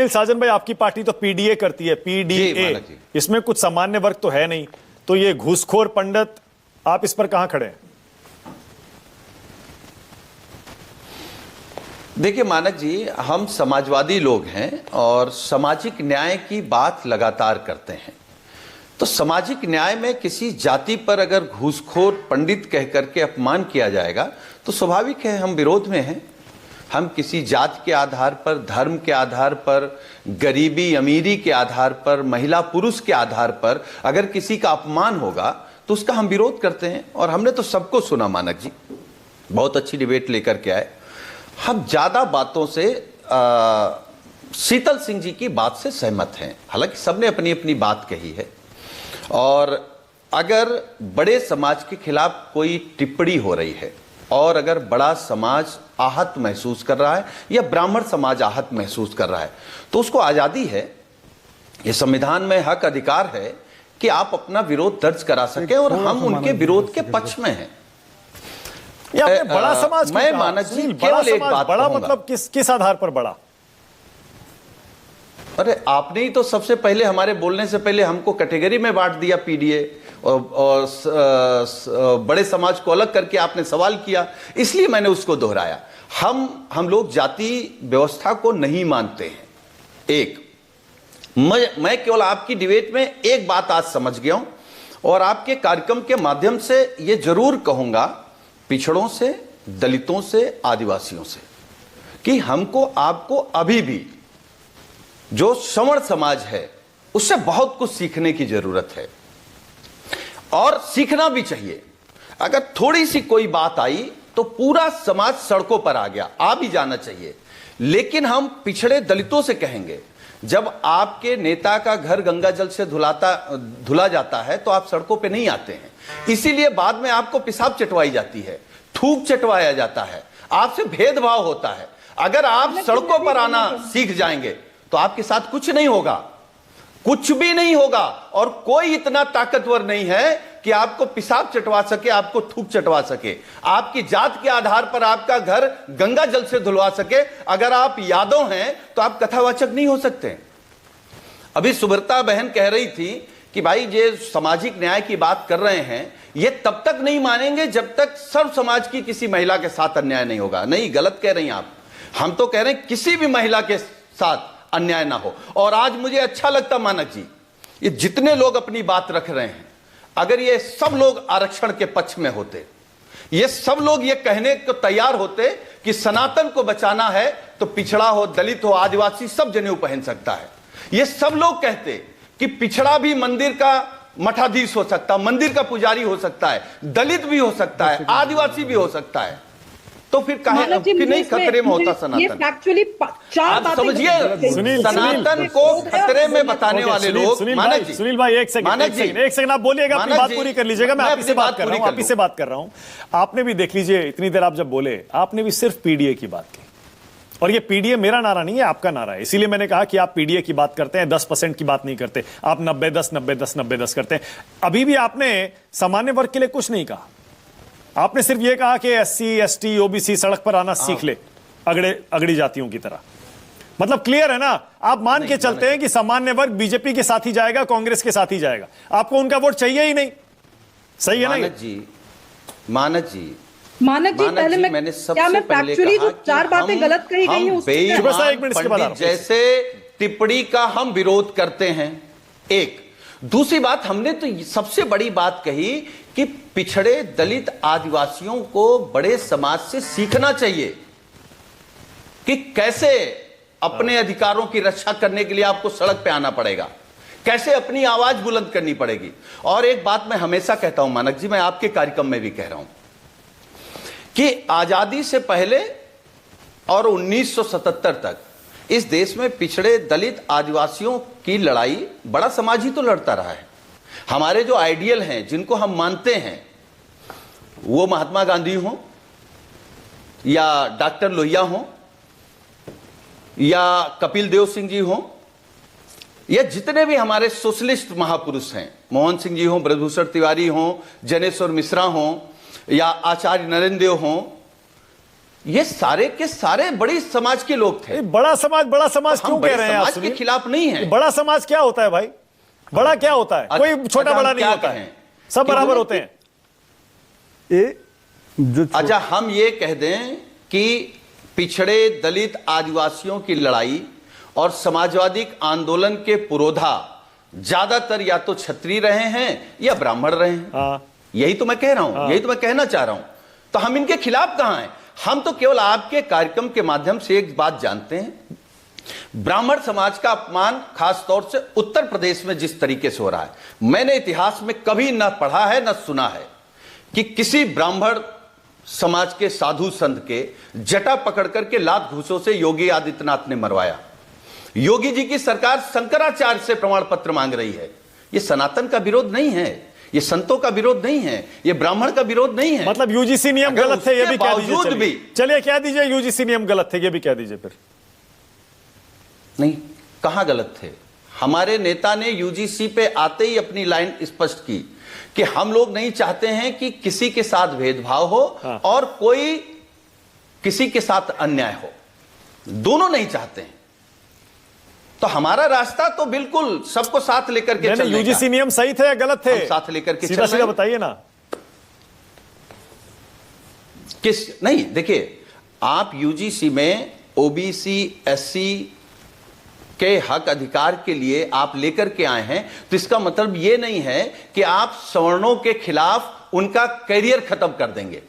सुनील साजन भाई, आपकी पार्टी तो पीडीए करती है, पीडीए, इसमें कुछ सामान्य वर्ग तो है नहीं, तो ये घूसखोर पंडित, आप इस पर कहां खड़े हैं? देखिए मानक जी, हम समाजवादी लोग हैं और सामाजिक न्याय की बात लगातार करते हैं। तो सामाजिक न्याय में किसी जाति पर अगर घूसखोर पंडित कह करके अपमान किया जाएगा तो स्वाभाविक है हम विरोध में हैं। हम किसी जात के आधार पर, धर्म के आधार पर, गरीबी अमीरी के आधार पर, महिला पुरुष के आधार पर अगर किसी का अपमान होगा तो उसका हम विरोध करते हैं। और हमने तो सबको सुना मानक जी, बहुत अच्छी डिबेट लेकर के आए। हम ज्यादा बातों से शीतल सिंह जी की बात से सहमत हैं, हालांकि सबने अपनी अपनी बात कही है। और अगर बड़े समाज के खिलाफ कोई टिप्पणी हो रही है और अगर बड़ा समाज आहत महसूस कर रहा है या ब्राह्मण समाज आहत महसूस कर रहा है तो उसको आजादी है, ये संविधान में हक अधिकार है कि आप अपना विरोध दर्ज करा सकें और हम उनके विरोध के पक्ष में हैं। बड़ा समाज, मैं मानक जी केवल एक बात बड़ा मतलब किस आधार पर बड़ा? अरे आपने ही तो सबसे पहले हमारे बोलने से पहले हमको कैटेगरी में बांट दिया पीडीए और बड़े समाज को अलग करके आपने सवाल किया, इसलिए मैंने उसको दोहराया। हम लोग जाति व्यवस्था को नहीं मानते हैं। एक मैं केवल आपकी डिबेट में एक बात आज समझ गया हूं और आपके कार्यक्रम के माध्यम से ये जरूर कहूंगा पिछड़ों से, दलितों से, आदिवासियों से कि हमको आपको अभी भी जो सवर्ण समाज है उससे बहुत कुछ सीखने की जरूरत है और सीखना भी चाहिए। अगर थोड़ी सी कोई बात आई तो पूरा समाज सड़कों पर आ गया, आ भी जाना चाहिए। लेकिन हम पिछड़े दलितों से कहेंगे, जब आपके नेता का घर गंगा जल से धुला जाता है तो आप सड़कों पे नहीं आते हैं, इसीलिए बाद में आपको पेशाब चटवाई जाती है, थूक चटवाया जाता है, आपसे भेदभाव होता है। अगर आप सड़कों पर आना सीख जाएंगे तो आपके साथ कुछ नहीं होगा, कुछ भी नहीं होगा। और कोई इतना ताकतवर नहीं है कि आपको पेशाब चटवा सके, आपको थूक चटवा सके, आपकी जात के आधार पर आपका घर गंगा जल से धुलवा सके। अगर आप यादव हैं तो आप कथावाचक नहीं हो सकते। अभी सुब्रता बहन कह रही थी कि भाई ये सामाजिक न्याय की बात कर रहे हैं, ये तब तक नहीं मानेंगे जब तक सर्व समाज की किसी महिला के साथ अन्याय नहीं होगा। नहीं, गलत कह रही हैं आप। हम तो कह रहे हैं किसी भी महिला के साथ अन्याय ना हो। और आज मुझे अच्छा लगता मानक जी, ये जितने लोग अपनी बात रख रहे हैं, अगर ये सब लोग आरक्षण के पक्ष में होते, ये सब लोग ये कहने को तैयार होते कि सनातन को बचाना है तो पिछड़ा हो, दलित हो, आदिवासी सब जनेऊ पहन सकता है, ये सब लोग कहते कि पिछड़ा भी मंदिर का मठाधीश हो सकता, मंदिर का पुजारी हो सकता है, दलित भी हो सकता है, आदिवासी भी हो सकता है, तो फिर नहीं खतरे में होता सनातन? आप समझिए, सनातन को खतरे में बताने वाले लोग। सुनील भाई एक सेकंड आप बोलिएगा, अपनी बात पूरी कर लीजिएगा। मैं आपसे बात कर रहा हूं, आप ही से बात कर रहा हूं। आपने भी देख लीजिए, इतनी देर आप जब बोले, आपने भी सिर्फ पीडीए की बात की। और ये पीडीए मेरा नारा नहीं है, आपका नारा है। इसीलिए मैंने कहा कि आप पीडीए की बात करते हैं, 10% की बात नहीं करते। आप 90-10, 90-10, 90-10 करते हैं। अभी भी आपने सामान्य वर्ग के लिए कुछ नहीं कहा। आपने सिर्फ यह कहा कि एससी, एसटी, ओबीसी सड़क पर आना सीख ले, अगड़ी जातियों की तरह। मतलब क्लियर है ना? आप मान के चलते हैं कि सामान्य वर्ग बीजेपी के साथ ही जाएगा, कांग्रेस के साथ ही जाएगा, आपको उनका वोट चाहिए ही नहीं। सही है ना? मानक जी पहले मैंने सबसे पहले कहा कि 4 बातें गलत कही गई हैं, पंडित जैसे टिप्पणी का हम विरोध करते हैं। एक दूसरी बात, हमने तो सबसे बड़ी बात कही कि पिछड़े दलित आदिवासियों को बड़े समाज से सीखना चाहिए कि कैसे अपने अधिकारों की रक्षा करने के लिए आपको सड़क पे आना पड़ेगा, कैसे अपनी आवाज बुलंद करनी पड़ेगी। और एक बात मैं हमेशा कहता हूं मानक जी, मैं आपके कार्यक्रम में भी कह रहा हूं कि आजादी से पहले और 1977 तक इस देश में पिछड़े दलित आदिवासियों की लड़ाई बड़ा समाज ही तो लड़ता रहा है। हमारे जो आइडियल हैं, जिनको हम मानते हैं, वो महात्मा गांधी हो या डॉक्टर लोहिया हो या कपिल देव सिंह जी हो या जितने भी हमारे सोशलिस्ट महापुरुष हैं, मोहन सिंह जी हो, ब्रजभूषण तिवारी हो, जनेश्वर मिश्रा हो या आचार्य नरेंद्र देव हो ये सारे के सारे बड़ी समाज के लोग थे। बड़ा समाज क्यों कह रहे हैं आप? समाज के खिलाफ नहीं है। बड़ा समाज क्या होता है भाई? बड़ा क्या होता है? कोई छोटा बड़ा नहीं होता है, सब बराबर होते हैं। अच्छा, हम ये कह दें कि पिछड़े दलित आदिवासियों की लड़ाई और समाजवादी आंदोलन के पुरोधा ज्यादातर या तो क्षत्रिय रहे हैं या ब्राह्मण रहे हैं। यही तो मैं कह रहा हूं, यही तो मैं कहना चाह रहा हूं। तो हम इनके खिलाफ कहां हैं? हम तो केवल आपके कार्यक्रम के माध्यम से एक बात जानते हैं, ब्राह्मण समाज का अपमान खास तौर से उत्तर प्रदेश में जिस तरीके से हो रहा है, मैंने इतिहास में कभी न पढ़ा है न सुना है कि किसी ब्राह्मण समाज के साधु संत के जटा पकड़ करके लात घूसों से योगी आदित्यनाथ ने मरवाया। योगी जी की सरकार शंकराचार्य से प्रमाण पत्र मांग रही है। यह सनातन का विरोध नहीं है, ये संतों का विरोध नहीं है, ये ब्राह्मण का विरोध नहीं है। मतलब यूजीसी नियम गलत थे, ये भी कह दीजिए। चलिए कह दीजिए यूजीसी नियम गलत थे, ये भी कह दीजिए। फिर नहीं, कहां गलत थे? हमारे नेता ने यूजीसी पे आते ही अपनी लाइन स्पष्ट की कि हम लोग नहीं चाहते हैं कि किसी के साथ भेदभाव हो और कोई किसी के साथ अन्याय हो, दोनों नहीं चाहते हैं। तो हमारा रास्ता तो बिल्कुल सबको साथ लेकर के चलने का। यूजीसी नियम सही थे या गलत थे? साथ लेकर के सीधा सीधा बताइए ना। नहीं, देखिए, आप यूजीसी में ओबीसी एससी के हक अधिकार के लिए आप लेकर के आए हैं, तो इसका मतलब यह नहीं है कि आप सवर्णों के खिलाफ उनका करियर खत्म कर देंगे।